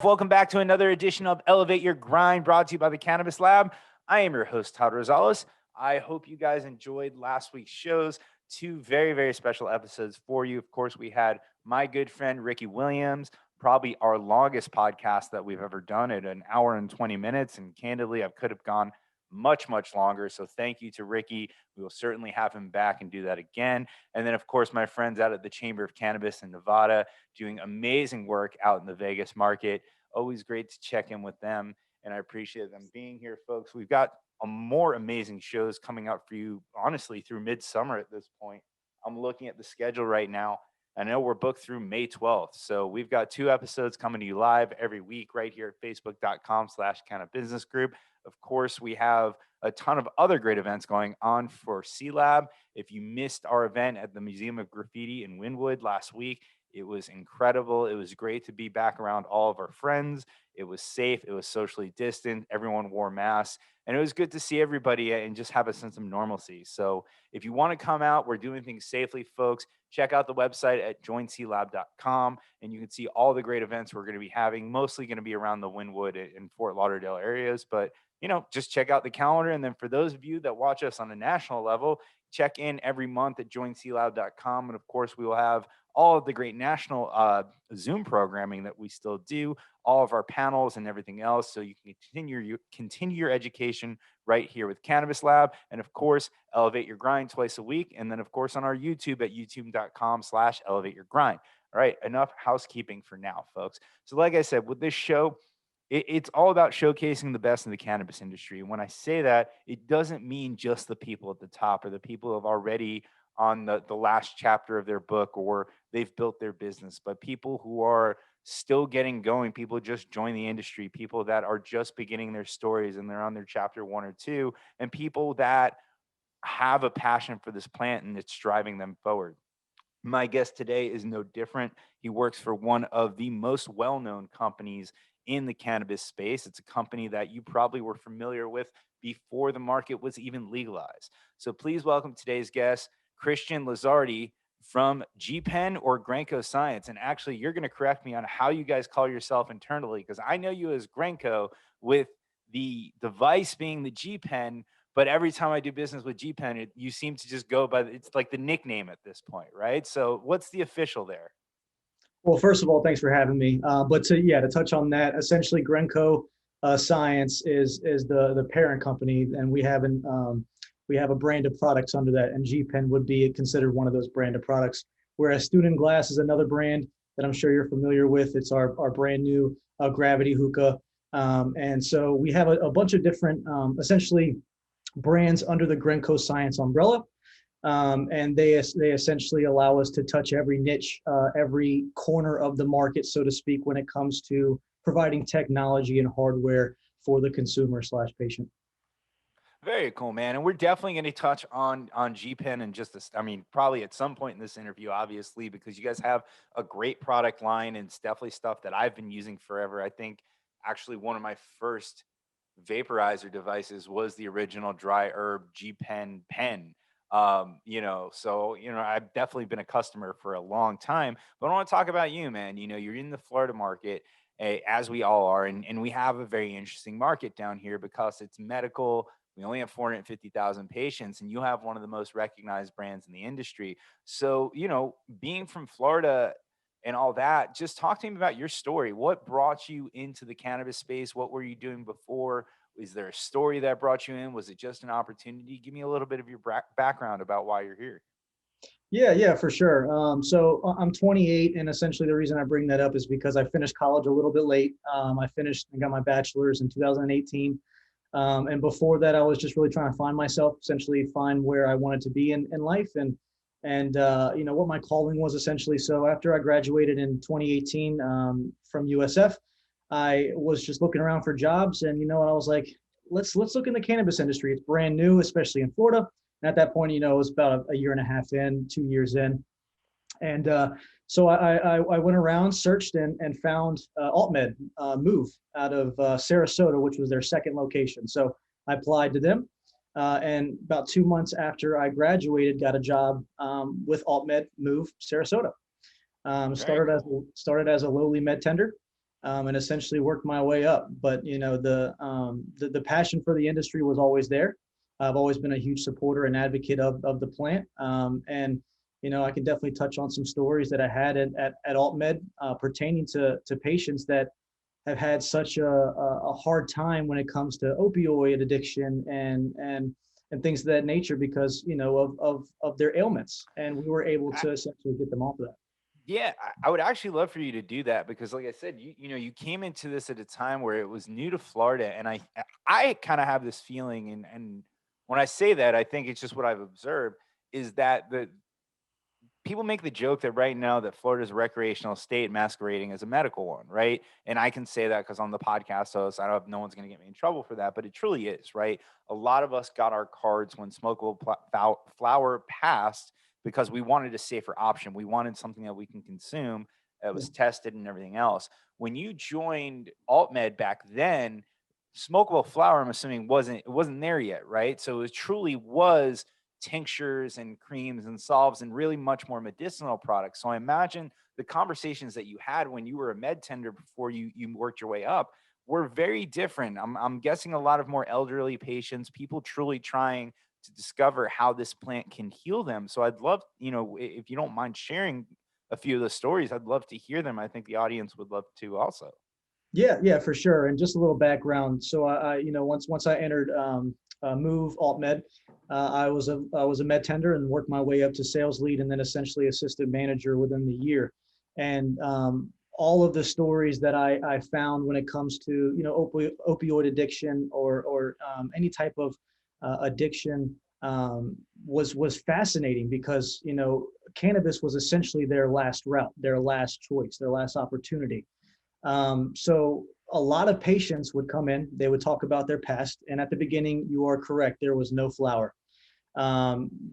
Welcome back to another edition of Elevate Your Grind, brought to you by the Cannabis Lab. I am your host, Todd Rosales. I hope you guys enjoyed last week's shows. Two very, very special episodes for you. Of course, we had my good friend, Ricky Williams, probably our longest podcast that we've ever done at an hour and 20 minutes. And candidly, I could have gone much, much longer. So thank you to Ricky. We will certainly have him back and do that again. And then, of course, my friends out at the Chamber of Cannabis in Nevada doing amazing work out in the Vegas market. Always great to check in with them. And I appreciate them being here, folks. We've got more amazing shows coming out for you, honestly, through midsummer at this point. I'm looking at the schedule right now. I know we're booked through May 12th. So we've got 2 episodes coming to you live every week right here at facebook.com/Cannabis Group. Of course, we have a ton of other great events going on for C-Lab. If you missed our event at the Museum of Graffiti in Wynwood last week, it was incredible. It was great to be back around all of our friends. It was safe. It was socially distant. Everyone wore masks. And it was good to see everybody and just have a sense of normalcy. So if you want to come out, we're doing things safely, folks. Check out the website at joinclab.com, and you can see all the great events we're going to be having, mostly going to be around the Wynwood and Fort Lauderdale areas. But, just check out the calendar. And then for those of you that watch us on a national level, check in every month at joinclab.com. And of course, we will have all of the great national Zoom programming that we still do, all of our panels and everything else. So you can continue your education right here with Cannabis Lab. And of course, Elevate Your Grind twice a week. And then of course on our YouTube at youtube.com/Elevate Your Grind. All right, enough housekeeping for now, folks. So like I said, with this show, it's all about showcasing the best in the cannabis industry. And when I say that, it doesn't mean just the people at the top or the people who have already on the last chapter of their book or they've built their business, but people who are still getting going, people just join the industry, people that are just beginning their stories and they're on their chapter 1 or 2, and people that have a passion for this plant and it's driving them forward. My guest today is no different. He works for one of the most well-known companies in the cannabis space. It's a company that you probably were familiar with before the market was even legalized. So please welcome today's guest, Christian Lizardi from G-Pen or Grenco Science. And actually, you're going to correct me on how you guys call yourself internally, because I know you as Grenco with the device being the G-Pen, but every time I do business with G-Pen, you seem to just go by, it's like the nickname at this point, right? So what's the official there? Well, first of all, thanks for having me. But to touch on that, essentially Grenco Science is the parent company, and we have a brand of products under that, and G-Pen would be considered one of those brand of products. Whereas Student Glass is another brand that I'm sure you're familiar with. It's our brand new Gravity hookah, and so we have a bunch of different essentially brands under the Grenco Science umbrella. And they essentially allow us to touch every niche, every corner of the market, so to speak, when it comes to providing technology and hardware for the consumer/patient. Very cool, man. And we're definitely going to touch on G-Pen and probably at some point in this interview, obviously, because you guys have a great product line and it's definitely stuff that I've been using forever. I think actually one of my first vaporizer devices was the original dry herb G-Pen pen. I've definitely been a customer for a long time, but I want to talk about you, man. You're in the Florida market, as we all are, and we have a very interesting market down here because it's medical. We only have 450,000 patients, and you have one of the most recognized brands in the industry. So, being from Florida and all that, just talk to me about your story. What brought you into the cannabis space? What were you doing before? Is there a story that brought you in? Was it just an opportunity? Give me a little bit of your background about why you're here. Yeah, for sure. So I'm 28, and essentially the reason I bring that up is because I finished college a little bit late. I got my bachelor's in 2018. And before that, I was just really trying to find myself, essentially find where I wanted to be in life and what my calling was essentially. So after I graduated in 2018 from USF, I was just looking around for jobs, and I was like, let's look in the cannabis industry. It's brand new, especially in Florida. And at that point, it was about a year and a half in, 2 years in. And so I went around, searched, and found AltMed Move out of Sarasota, which was their second location. So I applied to them. And about 2 months after I graduated, got a job with AltMed Move Sarasota. Started as a lowly medtender. and essentially worked my way up. But the passion for the industry was always there. I've always been a huge supporter and advocate of the plant, and I can definitely touch on some stories that I had at AltMed pertaining to patients that have had such a hard time when it comes to opioid addiction and things of that nature because of their ailments, and we were able to essentially get them off of that. Yeah, I would actually love for you to do that because, like I said, you came into this at a time where it was new to Florida, and I kind of have this feeling, and when I say that, I think it's just what I've observed is that the people make the joke that right now that Florida's a recreational state masquerading as a medical one, right? And I can say that because on the podcast host, I don't know if no one's going to get me in trouble for that, but it truly is, right? A lot of us got our cards when smokable flower passed because we wanted a safer option. We wanted something that we can consume that Yeah. was tested and everything else. When you joined AltMed back then, smokable flower, I'm assuming it wasn't there yet, right? So it truly was tinctures and creams and solves and really much more medicinal products. So I imagine the conversations that you had when you were a med tender before you worked your way up were very different. I'm guessing a lot of more elderly patients, people truly trying to discover how this plant can heal them. So I'd love, if you don't mind sharing a few of the stories, I'd love to hear them. I think the audience would love to also. Yeah, for sure. And just a little background. So once I entered Move Alt Med, I was a med tender and worked my way up to sales lead and then essentially assistant manager within the year. And all of the stories that I found when it comes to opioid addiction or any type of addiction was fascinating because cannabis was essentially their last route, their last choice, their last opportunity. So a lot of patients would come in, they would talk about their past. And at the beginning, you are correct, there was no flower.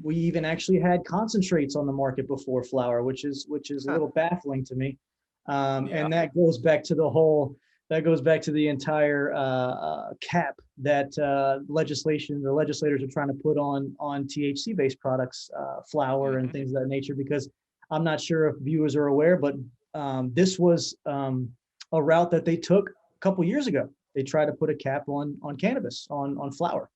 We even actually had concentrates on the market before flower, which is a Huh. little baffling to me. Yeah. And that goes back to the entire cap that legislators are trying to put on THC based products, flower and Hmm. things of that nature. Because I'm not sure if viewers are aware, but this was a route that they took a couple years ago. They tried to put a cap on cannabis, on flower.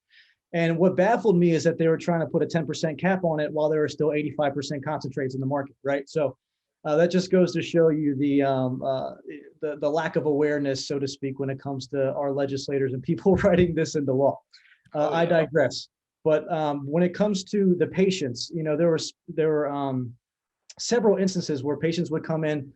And what baffled me is that they were trying to put a 10% cap on it while there were still 85% concentrates in the market, right? So that just goes to show you the lack of awareness, so to speak, when it comes to our legislators and people writing this into law. Oh I yeah. digress. But when it comes to the patients, there were several instances where patients would come in,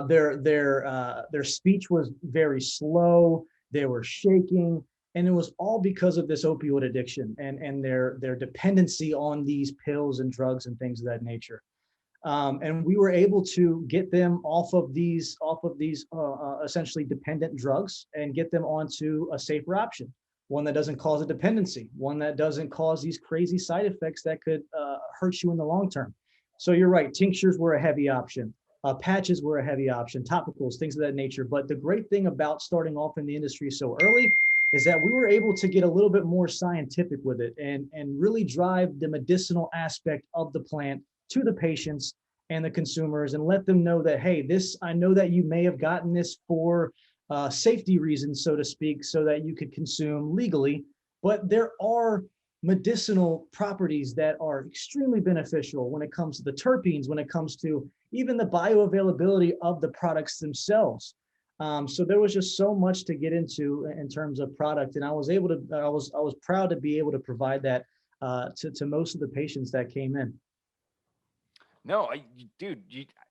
their speech was very slow, they were shaking, and it was all because of this opioid addiction and their dependency on these pills and drugs and things of that nature. And we were able to get them off of these essentially dependent drugs and get them onto a safer option, one that doesn't cause a dependency, one that doesn't cause these crazy side effects that could hurt you in the long term. So you're right, tinctures were a heavy option. Patches were a heavy option, topicals, things of that nature. But the great thing about starting off in the industry so early is that we were able to get a little bit more scientific with it and really drive the medicinal aspect of the plant to the patients and the consumers and let them know that, hey, I know that you may have gotten this for safety reasons, so to speak, so that you could consume legally, but there are medicinal properties that are extremely beneficial when it comes to the terpenes, when it comes to even the bioavailability of the products themselves. So there was just so much to get into in terms of product, and I was proud to be able to provide that to most of the patients that came in. No, dude,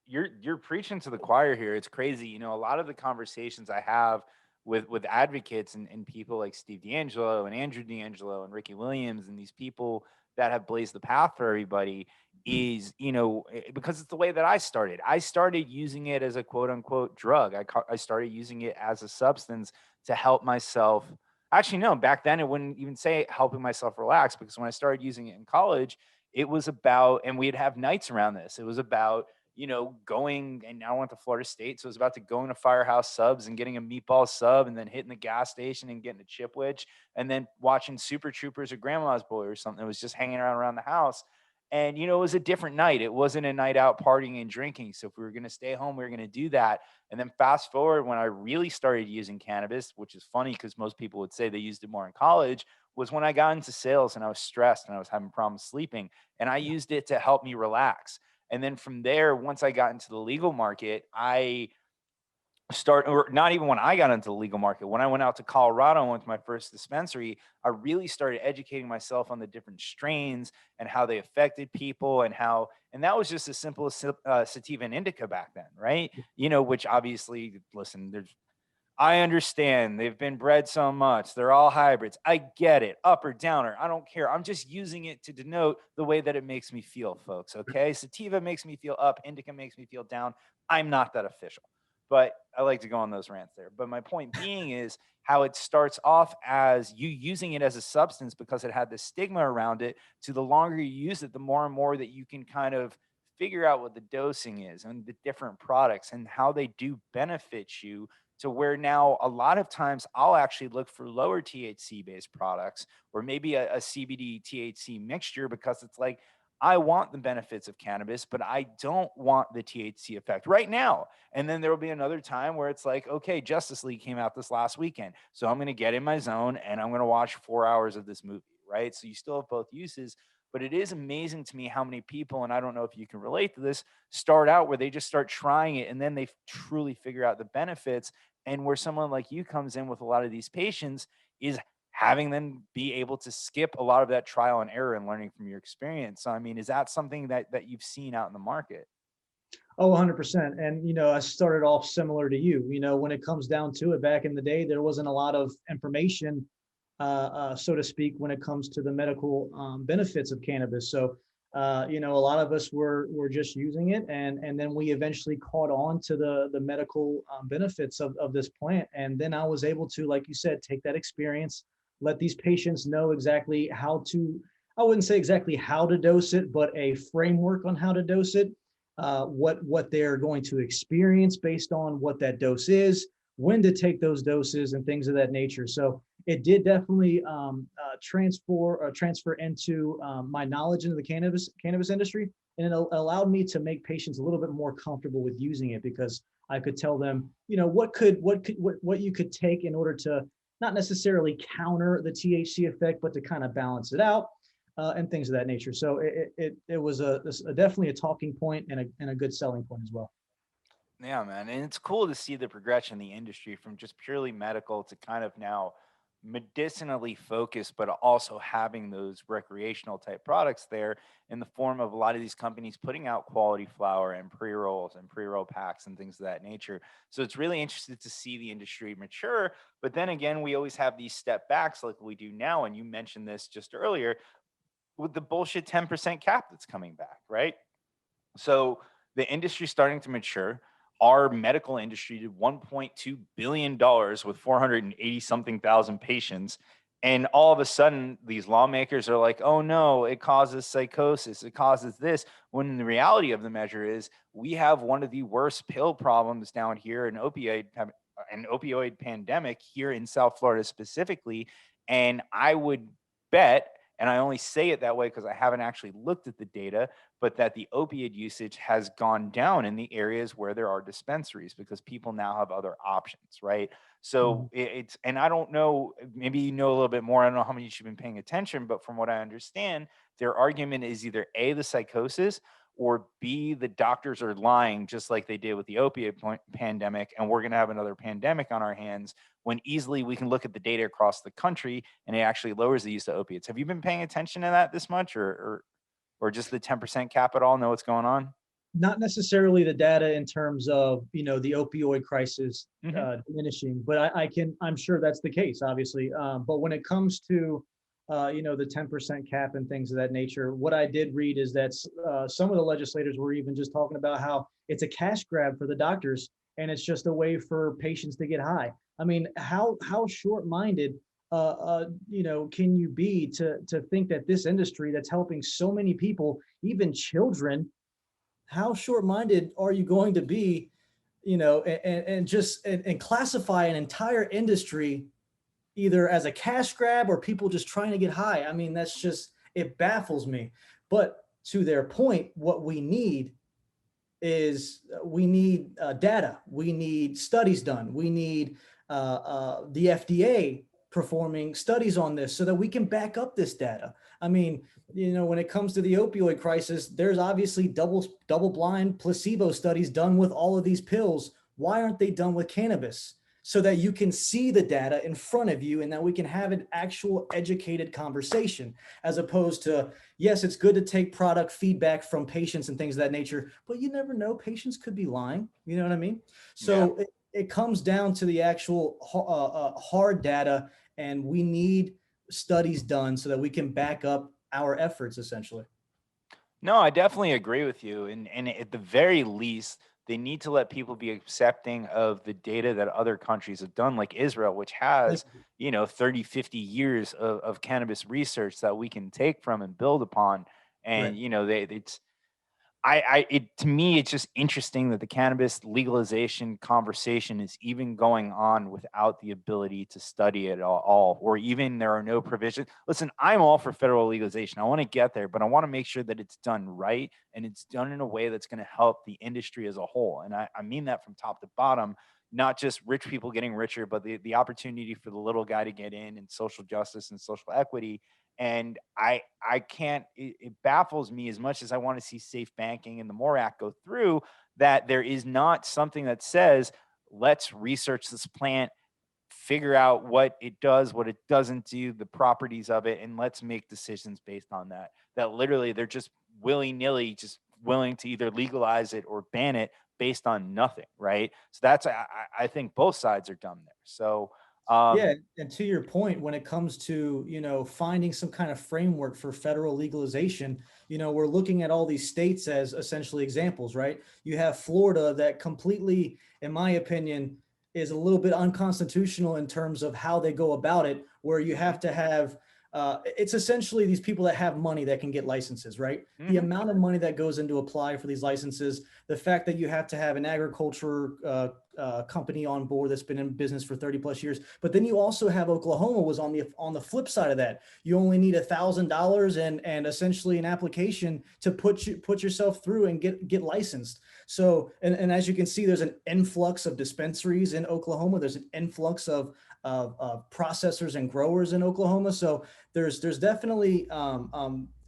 you're preaching to the choir here. It's crazy. A lot of the conversations I have with advocates and people like Steve D'Angelo and Andrew D'Angelo and Ricky Williams and these people that have blazed the path for everybody is, because it's the way that I started. I started using it as a quote unquote drug. I started using it as a substance to help myself. Actually, no, back then it wouldn't even say helping myself relax because when I started using it in college, it was about, and we'd have nights around this. It was about, going, and now I went to Florida State. So it was about to going to Firehouse Subs and getting a meatball sub and then hitting the gas station and getting a chip witch and then watching Super Troopers or Grandma's Boy or something. It was just hanging around the house. And, it was a different night. It wasn't a night out partying and drinking. So if we were going to stay home, we were going to do that. And then fast forward when I really started using cannabis, which is funny because most people would say they used it more in college, was when I got into sales and I was stressed and I was having problems sleeping. And I used it to help me relax. And then from there, once I got into the legal market, I or not even when I got into the legal market, when I went out to Colorado and went to my first dispensary, I really started educating myself on the different strains and how they affected people and that was just as simple as sativa and indica back then, right? Which obviously, listen, I understand they've been bred so much. They're all hybrids. I get it, up or down, or I don't care. I'm just using it to denote the way that it makes me feel, folks. Okay. Sativa makes me feel up, indica makes me feel down. I'm not that official, but I like to go on those rants there. But my point being is how it starts off as you using it as a substance because it had this stigma around it, to the longer you use it, the more and more that you can kind of figure out what the dosing is and the different products and how they do benefit you, to where now a lot of times I'll actually look for lower THC based products or maybe a CBD THC mixture, because it's like, I want the benefits of cannabis, but I don't want the THC effect right now. And then there will be another time where it's like, okay, Justice League came out this last weekend, so I'm going to get in my zone and I'm going to watch 4 hours of this movie, right? So you still have both uses. But it is amazing to me how many people, and I don't know if you can relate to this, start out where they just start trying it and then they truly figure out the benefits. And where someone like you comes in with a lot of these patients is having them be able to skip a lot of that trial and error and learning from your experience. So, I mean, is that something that you've seen out in the market? Oh, 100%. And, I started off similar to you. When it comes down to it, back in the day, there wasn't a lot of information, so to speak, when it comes to the medical benefits of cannabis. So, a lot of us were just using it, and then we eventually caught on to the medical benefits of this plant. And then I was able to, like you said, take that experience, let these patients know exactly how to, I wouldn't say exactly how to dose it, but a framework on how to dose it, what they're going to experience based on what that dose is, when to take those doses, and things of that nature. So it did definitely transfer into my knowledge into the cannabis industry, and it allowed me to make patients a little bit more comfortable with using it, because I could tell them, what you could take in order to not necessarily counter the THC effect, but to kind of balance it out, and things of that nature. So it was definitely a talking point and a good selling point as well. Yeah, man. And it's cool to see the progression in the industry from just purely medical to kind of now medicinally focused, but also having those recreational type products there in the form of a lot of these companies putting out quality flower and pre-rolls and pre-roll packs and things of that nature. So it's really interesting to see the industry mature. But then again, we always have these step backs like we do now. And you mentioned this just earlier with the bullshit 10% cap that's coming back, right? So the industry's starting to mature. Our medical industry did $1.2 billion with 480 something thousand patients. And all of a sudden, these lawmakers are like, oh no, it causes psychosis, it causes this. When the reality of the measure is, we have one of the worst pill problems down here, an opioid pandemic here in South Florida specifically. And I would bet, and I only say it that way because I haven't actually looked at the data, but that the opioid usage has gone down in the areas where there are dispensaries because people now have other options, right? So it's, and I don't know, maybe you know a little bit more. I don't know how many you've been paying attention, but from what I understand, their argument is either A, the psychosis, or B, the doctors are lying just like they did with the opioid pandemic. And we're going to have another pandemic on our hands when easily we can look at the data across the country and it actually lowers the use of opiates. Have you been paying attention to that this much, or just the 10% cap at all? Know what's going on? Not necessarily the data in terms of the opioid crisis Hmm. diminishing, but I'm sure that's the case, obviously. But when it comes to the 10% cap and things of that nature, what I did read is that some of the legislators were even just talking about how it's a cash grab for the doctors, and it's just a way for patients to get high. I mean, how short-minded can you be to think that this industry that's helping so many people, even children, how short-minded are you going to be, and classify an entire industry either as a cash grab or people just trying to get high? I mean, that's just, it baffles me. But to their point, what we need is we need data. We need studies done. We need the FDA performing studies on this so that we can back up this data. I mean, when it comes to the opioid crisis, there's obviously double blind placebo studies done with all of these pills. Why aren't they done with cannabis? So that you can see the data in front of you and that we can have an actual educated conversation, as opposed to, yes, it's good to take product feedback from patients and things of that nature, but you never know. Patients could be lying. You know what I mean? Yeah. So it comes down to the actual hard data, and we need studies done so that we can back up our efforts, essentially. No, I definitely agree with you. And at the very least, they need to let people be accepting of the data that other countries have done, like Israel, which Like, has, 30, 50 years of cannabis research that we can take from and build upon. right. And, it's to me, it's just interesting that the cannabis legalization conversation is even going on without the ability to study it all, or even there are no provisions. Listen, I'm all for federal legalization. I want to get there, but I want to make sure that it's done right and it's done in a way that's going to help the industry as a whole. And I mean that from top to bottom, not just rich people getting richer, but the opportunity for the little guy to get in, and social justice and social equity. And I can't, it baffles me, as much as I want to see safe banking and the more act go through, that there is not something that says, let's research this plant, figure out what it does, what it doesn't do, the properties of it, and let's make decisions based on that. That literally they're just willy-nilly just willing to either legalize it or ban it based on nothing, right? So that's, I think both sides are dumb there. So Yeah, um and to your point, when it comes to, finding some kind of framework for federal legalization, we're looking at all these states as essentially examples, right? You have Florida that completely, in my opinion, is a little bit unconstitutional in terms of how they go about it, where you mhm, have to have it's essentially these people that have money that can get licenses, right? The mhm, amount of money that goes into apply for these licenses, the fact that you have to have an agriculture company on board that's been in business for 30 plus years. But then you also have Oklahoma was on the flip side of that. You only need $1,000 and essentially an application to put yourself through and get licensed. So and as you can see, there's an influx of dispensaries in Oklahoma. There's an influx of processors and growers in Oklahoma. So there's definitely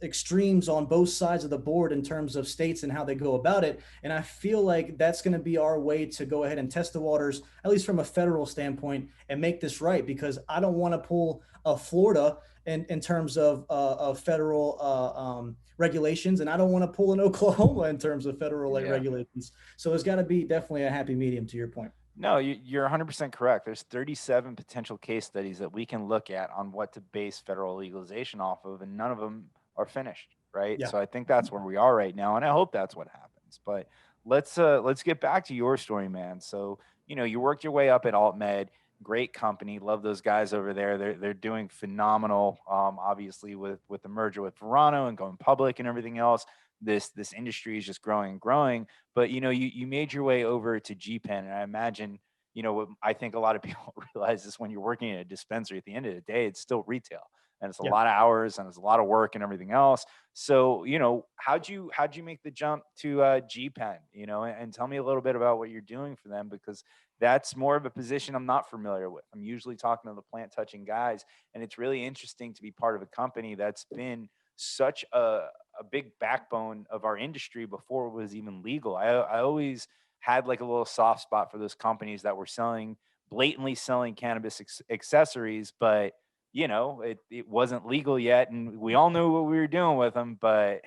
extremes on both sides of the board in terms of states and how they go about it. And I feel like that's going to be our way to go ahead and test the waters, at least from a federal standpoint, and make this right. Because I don't want to pull a Florida in terms of federal regulations, and I don't want to pull an Oklahoma in terms of federal yeah. regulations. So there's got to be definitely a happy medium, to your point. No, you're 100% correct. There's 37 potential case studies that we can look at on what to base federal legalization off of, and none of them are finished, right? Yeah. So I think that's where we are right now, and I hope that's what happens. But let's get back to your story, man. So you worked your way up at AltMed, great company, love those guys over there. They're doing phenomenal. Obviously with the merger with Verano and going public and everything else, this industry is just growing and growing. But you made your way over to GPen, and I imagine what I think a lot of people realize is when you're working at a dispensary, at the end of the day, it's still retail, and it's a Yeah. lot of hours and it's a lot of work and everything else. So how'd you make the jump to GPen? And tell me a little bit about what you're doing for them, because that's more of a position I'm not familiar with. I'm usually talking to the plant touching guys, and it's really interesting to be part of a company that's been such a big backbone of our industry before it was even legal. I always had like a little soft spot for those companies that were blatantly selling cannabis accessories, but it wasn't legal yet, and we all knew what we were doing with them. But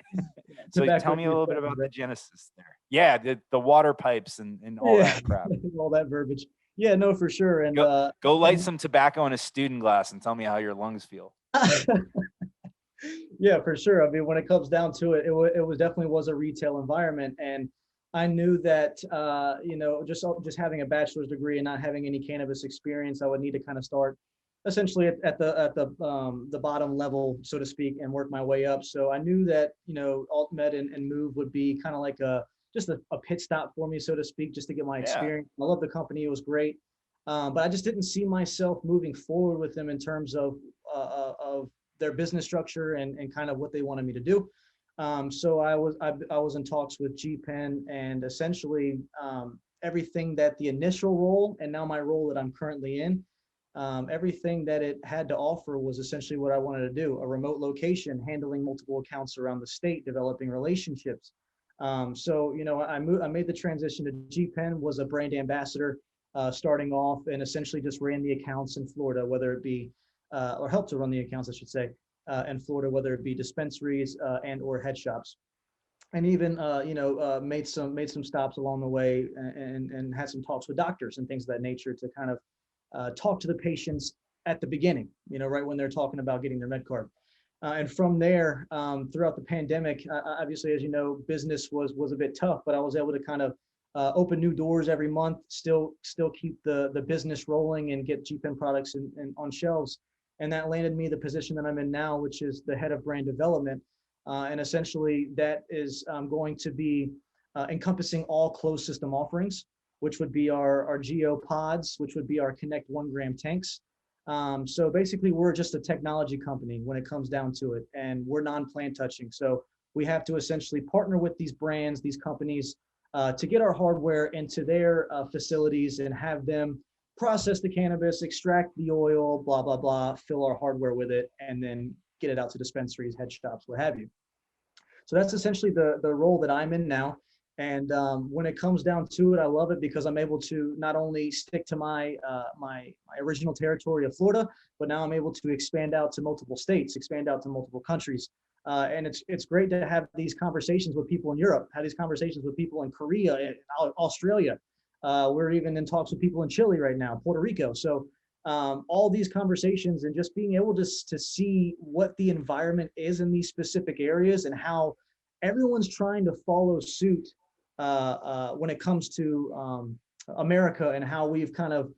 so tell Tobacco me a use little bit weapons, about the right? genesis there. Yeah, the water pipes and all Yeah, that crap. all that verbiage. Yeah, no, for sure. And Go light and some tobacco in a student glass and tell me how your lungs feel. yeah, for sure. I mean, when it comes down to it, it was definitely was a retail environment, and I knew that just having a bachelor's degree and not having any cannabis experience, I would need to kind of start essentially at the bottom level, so to speak, and work my way up. So I knew that AltMed and Move would be kind of like just a pit stop for me, so to speak, just to get my Yeah. experience. I love the company; it was great, but I just didn't see myself moving forward with them in terms of their business structure and kind of what they wanted me to do. So I was in talks with G Pen, and essentially everything that the initial role and now my role that I'm currently in, everything that it had to offer was essentially what I wanted to do: a remote location, handling multiple accounts around the state, developing relationships. So I made the transition to G Pen, was a brand ambassador starting off, and essentially just ran the accounts in Florida, whether it be or helped to run the accounts, I should say, in Florida, whether it be dispensaries and or head shops, and even made some stops along the way, and had some talks with doctors and things of that nature to kind of talk to the patients at the beginning, right when they're talking about getting their med card. And from there, throughout the pandemic, obviously, as you know, business was a bit tough, but I was able to kind of open new doors every month, still keep the business rolling and get GPEN products on shelves. And that landed me the position that I'm in now, which is the head of brand development. And essentially, that is going to be encompassing all closed system offerings, which would be our Geo pods, which would be our Connect 1 gram tanks. So basically, we're just a technology company when it comes down to it, and we're non-plant touching. So we have to essentially partner with these brands, these companies, to get our hardware into their facilities and have them process the cannabis, extract the oil, blah, blah, blah, fill our hardware with it, and then get it out to dispensaries, head shops, what have you. So that's essentially the role that I'm in now. And when it comes down to it, I love it because I'm able to not only stick to my original territory of Florida, but now I'm able to expand out to multiple states, expand out to multiple countries. And it's great to have these conversations with people in Europe, have these conversations with people in Korea, and Australia. We're even in talks with people in Chile right now, Puerto Rico. So all these conversations and just being able to see what the environment is in these specific areas and how everyone's trying to follow suit when it comes to America and how we've kind of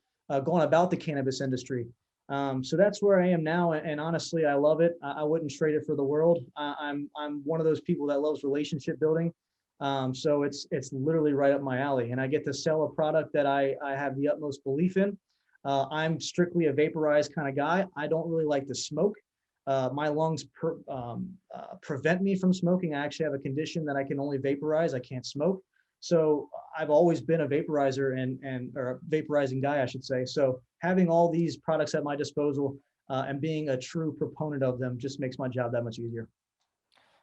gone about the cannabis industry. So that's where I am now, and honestly, I love it. I wouldn't trade it for the world. I'm one of those people that loves relationship building. So it's literally right up my alley, and I get to sell a product that I have the utmost belief in. I'm strictly a vaporized kind of guy. I don't really like to smoke. My lungs prevent me from smoking. I actually have a condition that I can only vaporize. I can't smoke. So I've always been a vaporizer or a vaporizing guy, I should say. So having all these products at my disposal and being a true proponent of them just makes my job that much easier.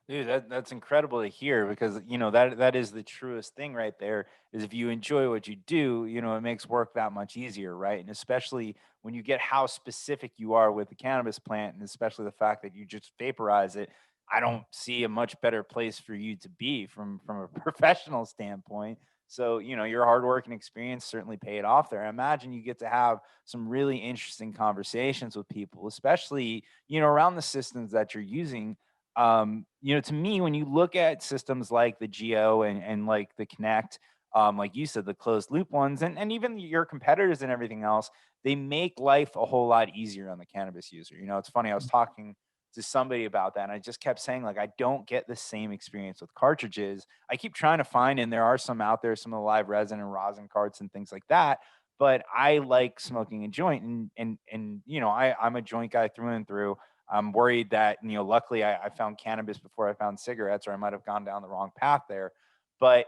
Dude, that's incredible to hear because that is the truest thing right there is if you enjoy what you do, it makes work that much easier, right? And especially when you get how specific you are with the cannabis plant and especially the fact that you just vaporize it, I don't see a much better place for you to be from a professional standpoint. So, your hard work and experience certainly paid off there. I imagine you get to have some really interesting conversations with people, especially, around the systems that you're using. To me, when you look at systems like the Geo and like the Connect, like you said, the closed loop ones, and even your competitors and everything else, they make life a whole lot easier on the cannabis user. It's funny, I was talking to somebody about that, and I just kept saying, like, I don't get the same experience with cartridges. I keep trying to find, and there are some out there, some of the live resin and rosin carts and things like that. But I like smoking a joint, and I'm a joint guy through and through. I'm worried that, luckily I found cannabis before I found cigarettes, or I might have gone down the wrong path there. But,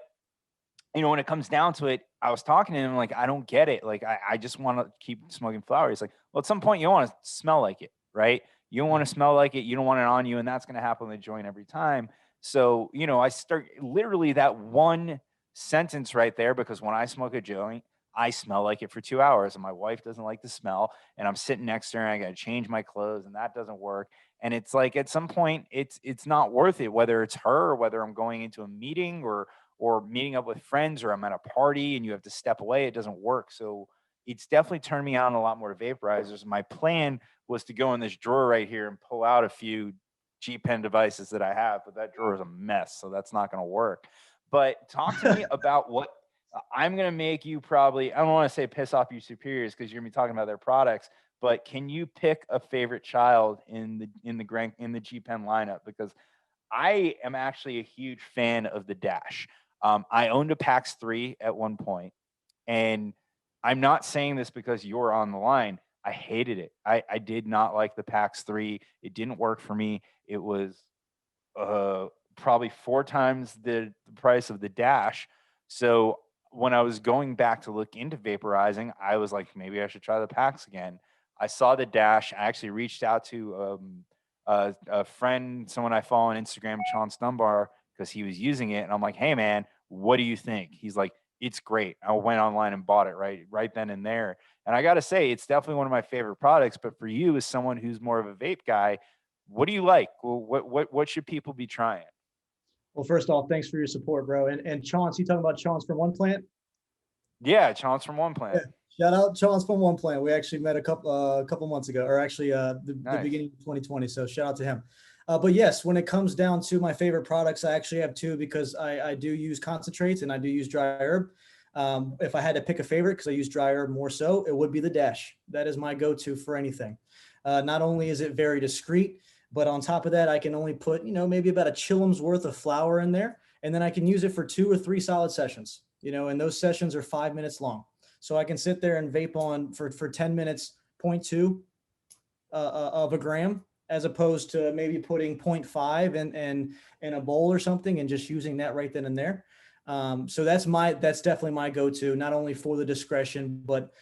when it comes down to it, I was talking to him like, I don't get it. Like, I just want to keep smoking flower. He's like, well, at some point you don't want to smell like it, right? You don't want to smell like it. You don't want it on you. And that's going to happen with a joint every time. So, I start literally that one sentence right there, because when I smoke a joint, I smell like it for 2 hours and my wife doesn't like the smell and I'm sitting next to her and I got to change my clothes and that doesn't work. And it's like, at some point it's not worth it, whether it's her or whether I'm going into a meeting or meeting up with friends or I'm at a party and you have to step away. It doesn't work. So it's definitely turned me on a lot more to vaporizers. My plan was to go in this drawer right here and pull out a few G Pen devices that I have, but that drawer is a mess. So that's not going to work. But talk to me about what I'm going to make you probably, I don't want to say piss off your superiors because you're going to be talking about their products, but can you pick a favorite child in the G Pen lineup? Because I am actually a huge fan of the Dash. I owned a PAX 3 at one point, and I'm not saying this because you're on the line. I hated it. I did not like the PAX 3. It didn't work for me. It was probably 4 times the price of the Dash. So when I was going back to look into vaporizing, I was like, maybe I should try the packs again. I saw the Dash. I actually reached out to a friend, someone I follow on Instagram, Chance Dunbar, because he was using it, and I'm like, hey man, what do you think? He's like, it's great. I went online and bought it right then and there. And I got to say, it's definitely one of my favorite products. But for you, as someone who's more of a vape guy, what do you like? Well, what should people be trying? Well, first off, thanks for your support, bro. And Chance, you talking about Chance from One Plant? Yeah, Chance from One Yeah. Plant. Shout out Chance from One Plant. We actually met a couple months ago, or actually the Nice. beginning of 2020. So shout out to him. But yes, when it comes down to my favorite products, I actually have two because I do use concentrates and I do use dry herb. If I had to pick a favorite, because I use dry herb more so, it would be the Dash. That is my go-to for anything. Not only is it very discreet, but on top of that, I can only put, maybe about a chillum's worth of flour in there, and then I can use it for 2 or 3 solid sessions, and those sessions are 5 minutes long. So I can sit there and vape on for 10 minutes, point 0.2 of a gram, as opposed to maybe putting 0.5 in a bowl or something and just using that right then and there. So that's definitely my go-to, not only for the discretion, but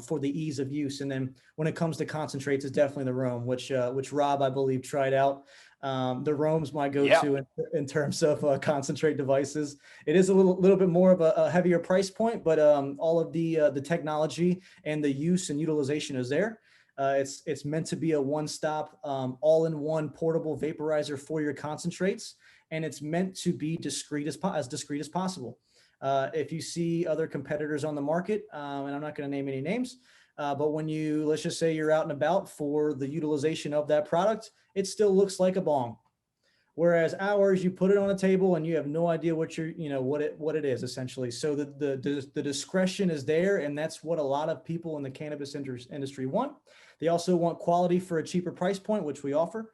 for the ease of use. And then when it comes to concentrates, it's definitely the Rome, which Rob, I believe, tried out. The Rome's my go-to Yeah. in terms of concentrate devices. It is a little bit more of a heavier price point, but all of the technology and the use and utilization is there. It's meant to be a one-stop, all-in-one portable vaporizer for your concentrates, and it's meant to be discreet as discreet as possible. If you see other competitors on the market, and I'm not going to name any names, but let's just say you're out and about for the utilization of that product, it still looks like a bong. Whereas ours, you put it on a table and you have no idea what it is essentially. So the discretion is there, and that's what a lot of people in the cannabis industry want. They also want quality for a cheaper price point, which we offer.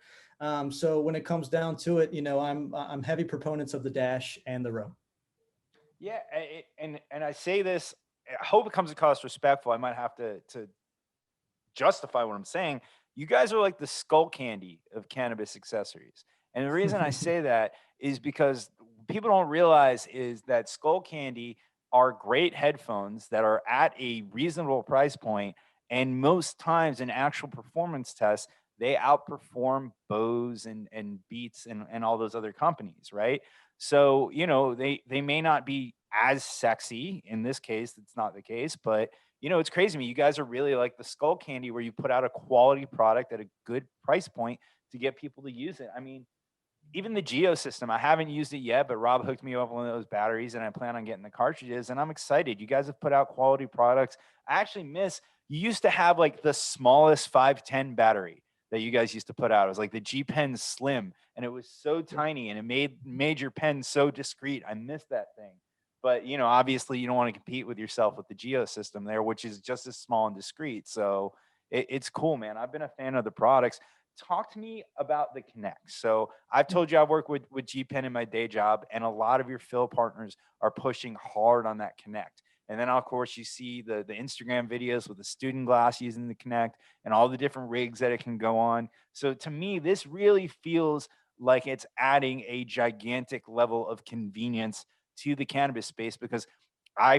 So when it comes down to it, I'm heavy proponents of the Dash and the Row. Yeah, and I say this. I hope it comes across respectful. I might have to justify what I'm saying. You guys are like the skull candy of cannabis accessories. And the reason I say that is because people don't realize is that skull candy are great headphones that are at a reasonable price point. And most times in actual performance tests, they outperform Bose and Beats and all those other companies, right? So, they may not be as sexy. In this case, it's not the case, but it's crazy to me. You guys are really like the skull candy where you put out a quality product at a good price point to get people to use it. I mean, even the Geo system, I haven't used it yet, but Rob hooked me up with one of those batteries and I plan on getting the cartridges and I'm excited. You guys have put out quality products. I actually miss, you used to have like the smallest 510 battery that you guys used to put out. It was like the G Pen Slim and it was so tiny and it made your pen so discreet. I miss that thing. But obviously you don't want to compete with yourself with the Geo system there, which is just as small and discreet. So it's cool, man. I've been a fan of the products. Talk to me about the Connect. So I've told you I work with G Pen in my day job, and a lot of your fill partners are pushing hard on that Connect. And then of course you see the Instagram videos with the student glass using the Connect and all the different rigs that it can go on. So to me, this really feels like it's adding a gigantic level of convenience to the cannabis space because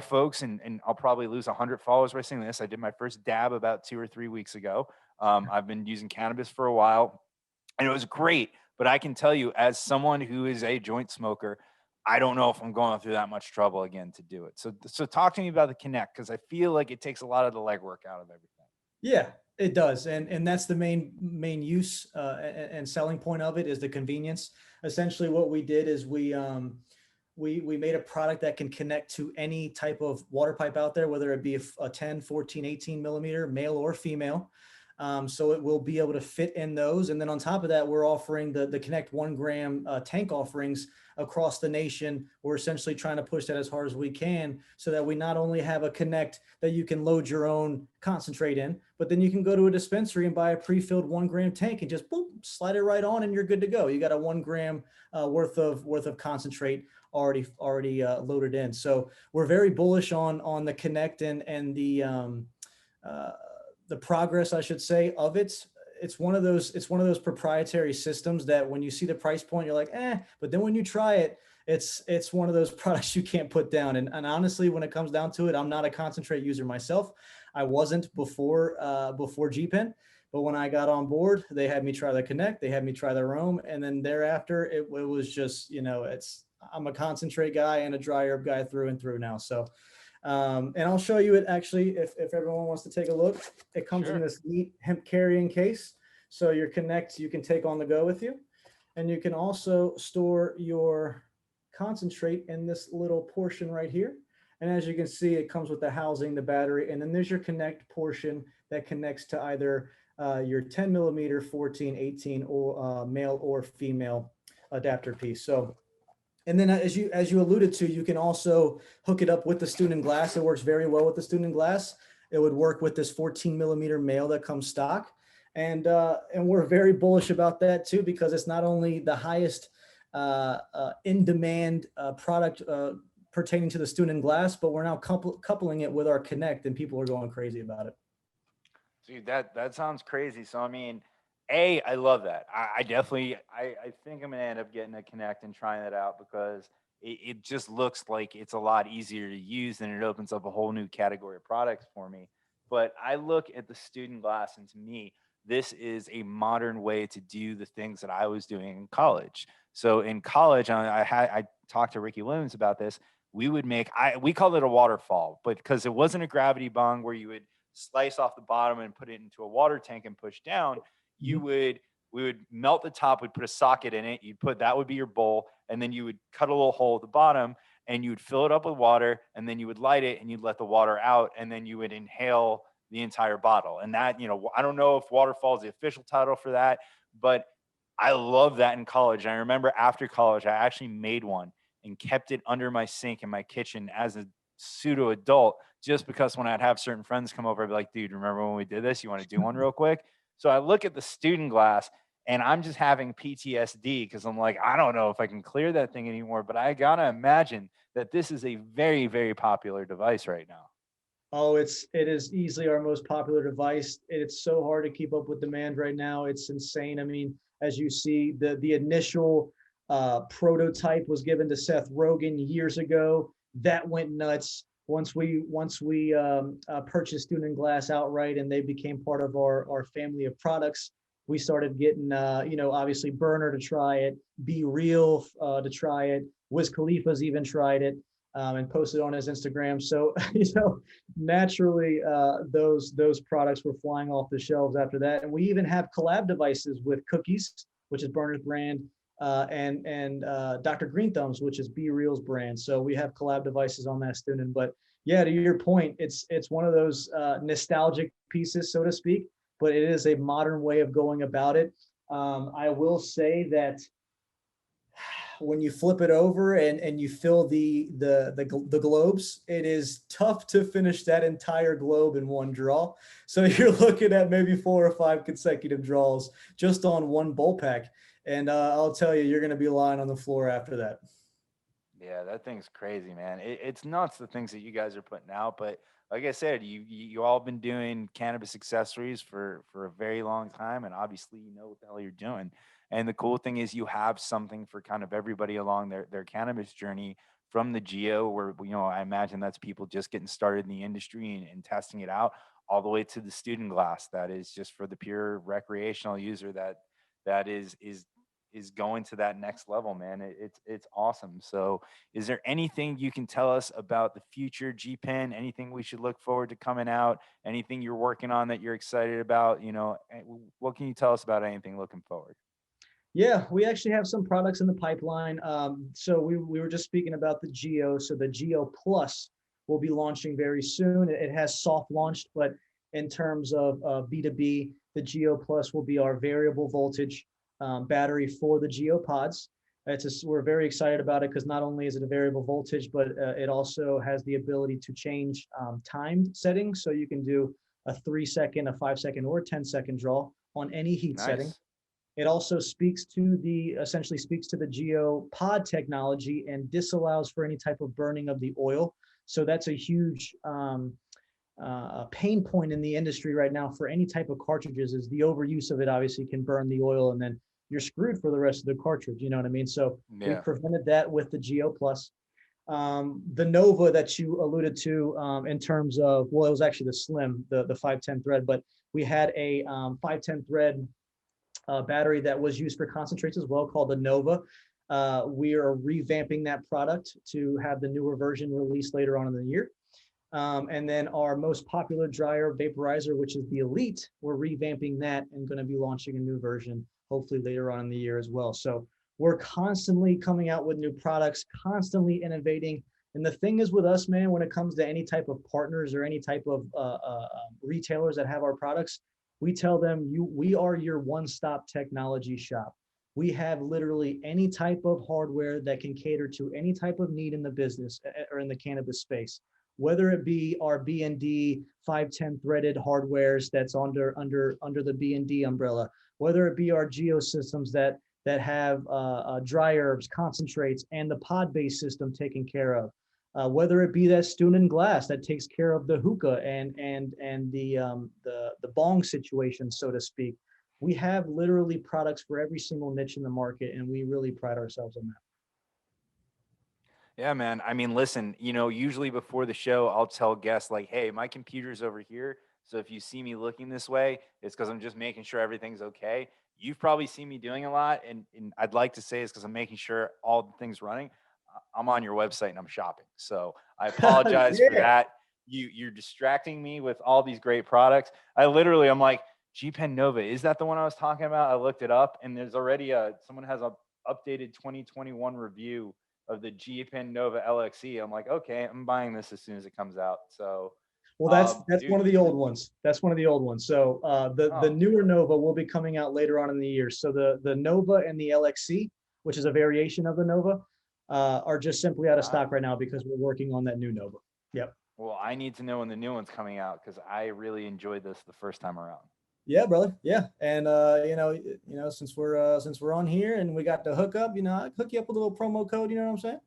folks, and I'll probably lose 100 followers by saying this. I did my first dab about 2 or 3 weeks ago. I've been using cannabis for a while and it was great. But I can tell you, as someone who is a joint smoker, I don't know if I'm going through that much trouble again to do it. So talk to me about the Connect because I feel like it takes a lot of the legwork out of everything. Yeah, it does, and that's the main use and selling point of it is the convenience. Essentially, what we did is we made a product that can connect to any type of water pipe out there, whether it be a 10, 14, 18 millimeter, male or female. So it will be able to fit in those. And then on top of that, we're offering the Connect 1 gram tank offerings across the nation. We're essentially trying to push that as hard as we can so that we not only have a Connect that you can load your own concentrate in, but then you can go to a dispensary and buy a pre-filled 1 gram tank and just boop, slide it right on and you're good to go. You got a 1 gram worth of concentrate already loaded in. So we're very bullish on the Connect and the progress, I should say, of it. it's one of those proprietary systems that when you see the price point, you're like, but then when you try it, it's one of those products you can't put down. And honestly, when it comes down to it, I'm not a concentrate user myself. I wasn't before G-Pen, but when I got on board, they had me try the Connect, they had me try the Roam, and then thereafter it was just, I'm a concentrate guy and a dry herb guy through and through now. So and I'll show you it actually, if everyone wants to take a look. It comes in this neat hemp carrying case. So your Connect, you can take on the go with you. And you can also store your concentrate in this little portion right here. And as you can see, it comes with the housing, the battery, and then there's your Connect portion that connects to either your 10 millimeter, 14, 18, or male or female adapter piece. So, and then as you alluded to, you can also hook it up with the student glass. It works very well with the student glass. It would work with this 14 millimeter male that comes stock. And we're very bullish about that too, because it's not only the highest in demand product pertaining to the student glass, but we're now coupling it with our Connect, and people are going crazy about it. Dude, that sounds crazy. So I mean, I love that. I definitely I think I'm gonna end up getting a Connect and trying that out because it just looks like it's a lot easier to use and it opens up a whole new category of products for me. But I look at the student glass, and to me, this is a modern way to do the things that I was doing in college. So in college, I talked to Ricky Williams about this. We called it a waterfall, but because it wasn't a gravity bong where you would slice off the bottom and put it into a water tank and push down, you would we would melt the top, we'd put a socket in it, that would be your bowl, and then you would cut a little hole at the bottom and you would fill it up with water, and then you would light it and you'd let the water out, and then you would inhale the entire bottle. And that, I don't know if waterfall is the official title for that, but I love that in college. And I remember after college, I actually made one and kept it under my sink in my kitchen as a pseudo adult, just because when I'd have certain friends come over, I'd be like, dude, remember when we did this? You want to do one real quick? So I look at the student glass and I'm just having PTSD because I'm like, I don't know if I can clear that thing anymore, but I got to imagine that this is a very, very popular device right now. Oh, it is easily our most popular device. It's so hard to keep up with demand right now. It's insane. I mean, as you see, the initial prototype was given to Seth Rogen years ago. That went nuts. Once we purchased Student Glass outright and they became part of our family of products, we started getting obviously Burner to try it, Be Real to try it, Wiz Khalifa's even tried it. And posted on his Instagram. So, naturally, those products were flying off the shelves after that. And we even have collab devices with Cookies, which is Burner's brand, and Dr. Green Thumbs, which is Be Real's brand. So we have collab devices on that student. But yeah, to your point, it's one of those nostalgic pieces, so to speak, but it is a modern way of going about it. I will say that when you flip it over and you fill the globes, it is tough to finish that entire globe in one draw. So you're looking at maybe 4 or 5 consecutive draws just on one bowl pack. And I'll tell you, you're going to be lying on the floor after that. Yeah, that thing's crazy, man. It's nuts the things that you guys are putting out. But like I said, you all been doing cannabis accessories for a very long time, and obviously you know what the hell you're doing. And the cool thing is you have something for kind of everybody along their cannabis journey, from the geo, where I imagine that's people just getting started in the industry and testing it out, all the way to the student glass that is just for the pure recreational user that is going to that next level, man. It's awesome. So is there anything you can tell us about the future G-Pen? Anything we should look forward to coming out? Anything you're working on that you're excited about? What can you tell us about anything looking forward? Yeah, we actually have some products in the pipeline. So we were just speaking about the Geo. So the Geo Plus will be launching very soon. It has soft launched, but in terms of B2B, the Geo Plus will be our variable voltage battery for the Geo Pods. We're very excited about it because not only is it a variable voltage, but it also has the ability to change timed settings. So you can do a 3-second, a 5-second, or a 10-second draw on any heat setting. It also essentially speaks to the Geo pod technology and disallows for any type of burning of the oil. So that's a huge a pain point in the industry right now for any type of cartridges is the overuse of it obviously can burn the oil and then you're screwed for the rest of the cartridge. You know what I mean? So we Yeah. prevented that with the Geo Plus. The Nova that you alluded to in terms of, well, it was actually the Slim, the 510 thread, but we had a 510 thread battery that was used for concentrates as well called the Nova. We are revamping that product to have the newer version released later on in the year. And then our most popular dryer vaporizer, which is the Elite, we're revamping that and going to be launching a new version hopefully later on in the year as well. So we're constantly coming out with new products, constantly innovating. And the thing is with us, man, when it comes to any type of partners or any type of retailers that have our products, we tell them, we are your one-stop technology shop. We have literally any type of hardware that can cater to any type of need in the business or in the cannabis space, whether it be our B&D 510 threaded hardwares that's under the B&D umbrella, whether it be our Geo systems that have dry herbs, concentrates, and the pod-based system taken care of, whether it be that Student Glass that takes care of the hookah and the bong situation, so to speak. We have literally products for every single niche in the market, and we really pride ourselves on that. Yeah, man. I mean, listen, usually before the show, I'll tell guests like, "Hey, my computer's over here. So if you see me looking this way, it's because I'm just making sure everything's okay." You've probably seen me doing a lot, and I'd like to say it's because I'm making sure all the things running. I'm on your website and I'm shopping, so I apologize for Yeah. that. You're distracting me with all these great products. I'm like, G Pen Nova, is that the one I was talking about? I looked it up, and there's already someone has a updated 2021 review of the G Pen Nova LXE. I'm like, okay, I'm buying this as soon as it comes out. So, Well, that's dude, one of the old ones. That's one of the old ones. So the oh, newer Nova will be coming out later on in the year. So the Nova and the LXC, which is a variation of the Nova, are just simply out of stock right now because we're working on that new Nova. Yep. well, I need to know when the new one's coming out because I really enjoyed this the first time around. Yeah, brother. Yeah, and since we're on here and we got the hookup, I hook you up with a little promo code. You know what I'm saying?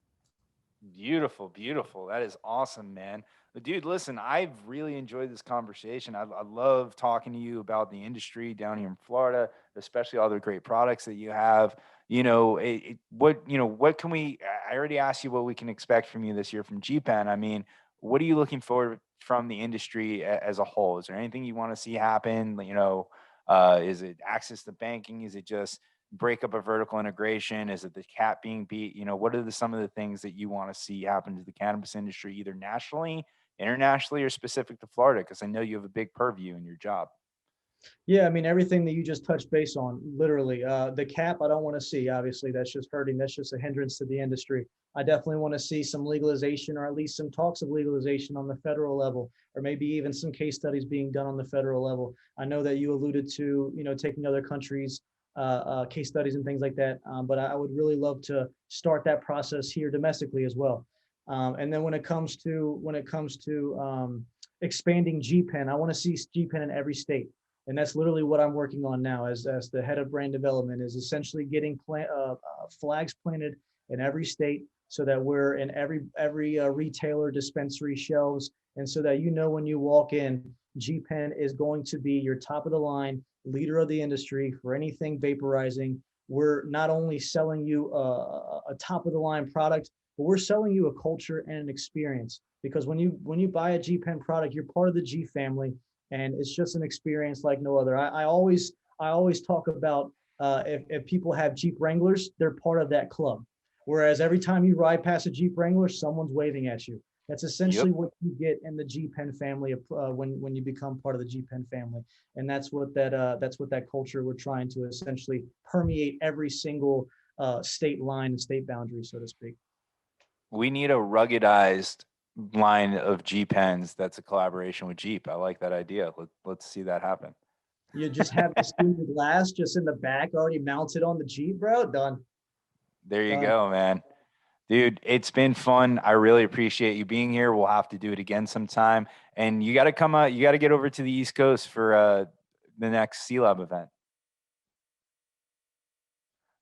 Beautiful, beautiful. That is awesome, man. But dude, listen, I've really enjoyed this conversation. I love talking to you about the industry down here in Florida, especially all the great products that you have. What can we? I already asked you what we can expect from you this year from GPen. I mean, what are you looking forward from the industry as a whole? Is there anything you want to see happen? Is it access to banking? Is it just break up a vertical integration? Is it the cat being beat? What are some of the things that you want to see happen to the cannabis industry, either nationally, internationally, or specific to Florida? Because I know you have a big purview in your job. Yeah, I mean everything that you just touched base on, literally. The cap, I don't want to see. Obviously, that's just hurting. That's just a hindrance to the industry. I definitely want to see some legalization, or at least some talks of legalization on the federal level, or maybe even some case studies being done on the federal level. I know that you alluded to, taking other countries' case studies and things like that, but I would really love to start that process here domestically as well. And then when it comes to expanding GPen, I want to see GPen in every state. And that's literally what I'm working on now as the head of brand development, is essentially getting flags planted in every state so that we're in every retailer dispensary shelves. And so that, when you walk in, GPen is going to be your top of the line leader of the industry for anything vaporizing. We're not only selling you a top of the line product, but we're selling you a culture and an experience. Because when you buy a GPen product, you're part of the G family, and it's just an experience like no other. I always talk about if people have Jeep Wranglers, they're part of that club. Whereas every time you ride past a Jeep Wrangler, someone's waving at you. That's essentially Yep. what you get in the G Pen family when you become part of the G Pen family, and that's what that culture we're trying to essentially permeate every single state line and state boundary, so to speak. We need a ruggedized line of G pens that's a collaboration with Jeep. I like that idea. Let's see that happen. You just have the student glass just in the back already mounted on the Jeep, bro. Done. There you Done. go, man. Dude, it's been fun. I really appreciate you being here. We'll have to do it again sometime. And you got to come out. You got to get over to the East Coast for the next C Lab event.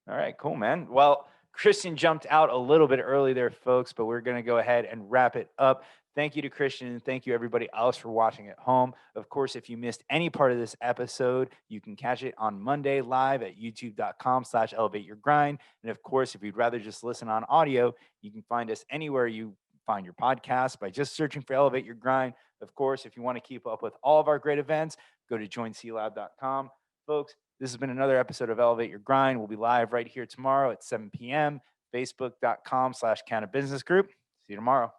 All right, cool, man. Well, Christian jumped out a little bit early there, folks, but we're going to go ahead and wrap it up. Thank you to Christian, and thank you everybody else for watching at home. Of course, if you missed any part of this episode, you can catch it on Monday live at youtube.com/elevateyourgrind. And of course, if you'd rather just listen on audio, you can find us anywhere you find your podcast by just searching for Elevate Your Grind. Of course, if you want to keep up with all of our great events, go to joinclab.com. Folks, this has been another episode of Elevate Your Grind. We'll be live right here tomorrow at 7 p.m. Facebook.com/Cannabis Business Group. See you tomorrow.